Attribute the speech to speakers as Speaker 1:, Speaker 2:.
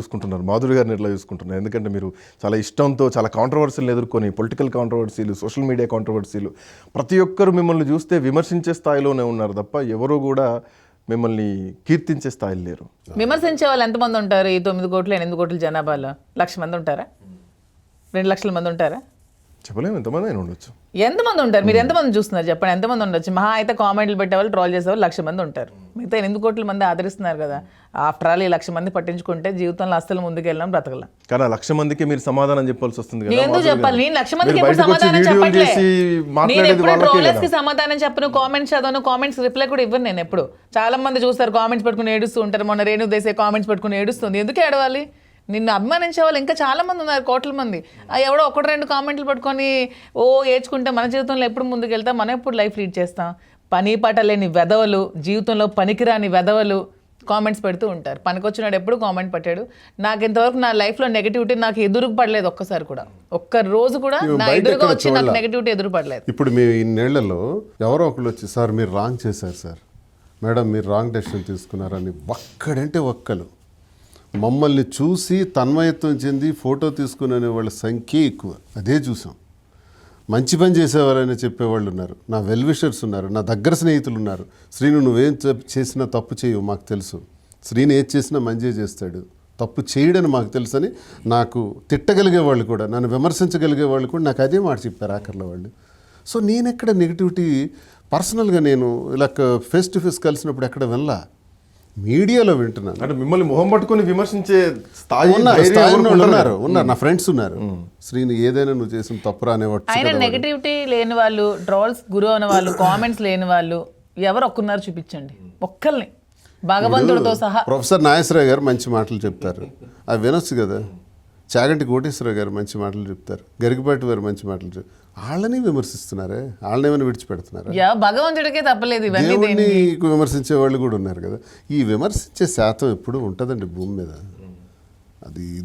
Speaker 1: చూసుకుంటున్నారు, మాధురి గారిని ఎట్లా చూసుకుంటున్నారు? ఎందుకంటే మీరు చాలా ఇష్టంతో చాలా కాంట్రవర్సీలు ఎదుర్కొని, పొలిటికల్ కాంట్రవర్సీలు, సోషల్ మీడియా కాంట్రవర్సీలు, ప్రతి ఒక్కరు మిమ్మల్ని చూస్తే విమర్శించే స్థాయిలోనే ఉన్నారు తప్ప ఎవరు కూడా మిమ్మల్ని కీర్తించే స్థాయిలో లేరు.
Speaker 2: విమర్శించే వాళ్ళు ఎంతమంది ఉంటారు? ఈ 9 కోట్లు 8 కోట్ల జనాభాలో 1,00,000 మంది ఉంటారా? 2 లక్షల మంది ఉంటారా?
Speaker 1: చెప్పలేము, ఎంతమంది అయినా ఉండొచ్చు.
Speaker 2: ఎంతమంది ఉంటారు? మీరు ఎంతమంది చూస్తున్నారు చెప్పండి? ఎంతమంది ఉండొచ్చు? మహా అయితే కామెంట్లు పెట్టేవాళ్ళు, ట్రోల్ చేసేవాళ్ళు 1,00,000 మంది ఉంటారు. మిగతా 8 కోట్ల మంది ఆదరిస్తున్నారు కదా. ఆఫ్టర్ ఆల్ ఈ 1,00,000 మంది పట్టించుకుంటే జీవితంలో అస్సలు ముందుకెళ్ళాం, బ్రతకలేం.
Speaker 1: కానీ 1,00,000 మందికి మీరు సమాధానం చెప్పాల్సి వస్తుంది కదా.
Speaker 2: ఎందుకు చెప్పాలి? నేను 1,00,000 మందికి ఎప్పుడు సమాధానం చెప్పట్లే. నేను ఎప్పుడు ట్రోలర్స్ కి సమాధానం చెప్పను, కామెంట్స్ చదవను, కామెంట్స్ రిప్లై కూడా ఇవ్వను. నేను ఎప్పుడు చాలా మంది చూస్తారు కామెంట్స్ పెట్టుకుని ఏడుస్తూ ఉంటారు. మొన్న రేణు దేశాయ్ కామెంట్స్ పెట్టుకుని ఏడుస్తుంది. ఎందుకు ఏడవాలి? నిన్ను అభిమానించే వాళ్ళు ఇంకా చాలా మంది ఉన్నారు, కోట్ల మంది. ఎవడో 1-2 కామెంట్లు పట్టుకొని ఏడ్చుకుంటే మన జీవితంలో ఎప్పుడు ముందుకు వెళ్తాం? మనం ఎప్పుడు లైఫ్ లీడ్ చేస్తాం? పని పాట లేని వెధవలు, జీవితంలో పనికిరాని వెధవలు కామెంట్స్ పెడుతూ ఉంటారు. పనికొచ్చినాడు ఎప్పుడు కామెంట్ పెట్టాడు. నాకు ఇంతవరకు నా లైఫ్లో నెగిటివిటీ నాకు ఎదురు పడలేదు ఒక్కసారి కూడా. ఒక్క రోజు కూడా నా ఎదురుగా వచ్చి నాకు నెగిటివిటీ ఎదురు పడలేదు.
Speaker 3: ఇప్పుడు మీ ఇన్నేళ్లలో ఎవరో ఒకళ్ళు వచ్చి, సార్ మీరు రాంగ్ చేశారు సార్, మేడం మీరు రాంగ్ డెసిషన్ తీసుకున్నారని ఒక్కడంటే ఒక్కలు మమ్మల్ని చూసి తన్మయత్వం చెంది ఫోటో తీసుకునే వాళ్ళ సంఖ్య ఎక్కువ. అదే చూసాం. మంచి పని చేసేవారని చెప్పేవాళ్ళు ఉన్నారు, నా వెల్ విషర్స్ ఉన్నారు, నా దగ్గర స్నేహితులు ఉన్నారు. శ్రీను నువ్వేం చేసినా తప్పు చేయవు మాకు తెలుసు, శ్రీను ఏది చేసినా మంచి చేస్తాడు, తప్పు చేయడని మాకు తెలుసు అని నాకు తిట్టగలిగే వాళ్ళు కూడా, నన్ను విమర్శించగలిగే వాళ్ళు కూడా నాకు అదే మాట చెప్పారు ఆఖరిలో వాళ్ళు. సో నేను ఎక్కడ నెగిటివిటీ పర్సనల్గా నేను ఇలా ఫేస్ టు ఫేస్ కలిసినప్పుడు ఎక్కడ వినలా, మీడియాలో వింటున్నాను.
Speaker 1: అంటే మిమ్మల్ని మొహం పట్టుకొని విమర్శించే
Speaker 3: ఉన్నారు, నా ఫ్రెండ్స్ ఉన్నారు. శ్రీని ఏదైనా నువ్వు చేసిన తప్పురా అనేవాడు.
Speaker 2: ఆయన నెగిటివిటీ లేని వాళ్ళు, ట్రోల్స్ గురు అనే వాళ్ళు, కామెంట్స్ లేని వాళ్ళు ఎవరు ఒక్కరున్నారు చూపించండి, ఒక్కరిని, భగవంతుడితో సహా.
Speaker 3: ప్రొఫెసర్ నాగేశ్వరరావు గారు మంచి మాటలు చెప్తారు, అవి వినొచ్చు కదా. చాగంటి కోటేశ్వరరావు గారు మంచి మాటలు చెప్తారు, గరికపాటి వారు మంచి మాటలు చెప్తారు. వాళ్ళని విమర్శిస్తున్నారే, వాళ్ళని ఏమైనా విడిచిపెడుతున్నారు?
Speaker 2: భగవంతుడికే తప్పలేదు,
Speaker 3: దేవుణ్ణి విమర్శించే వాళ్ళు కూడా ఉన్నారు కదా. ఈ విమర్శించే శాతం ఎప్పుడు ఉంటుందండి భూమి మీద. అది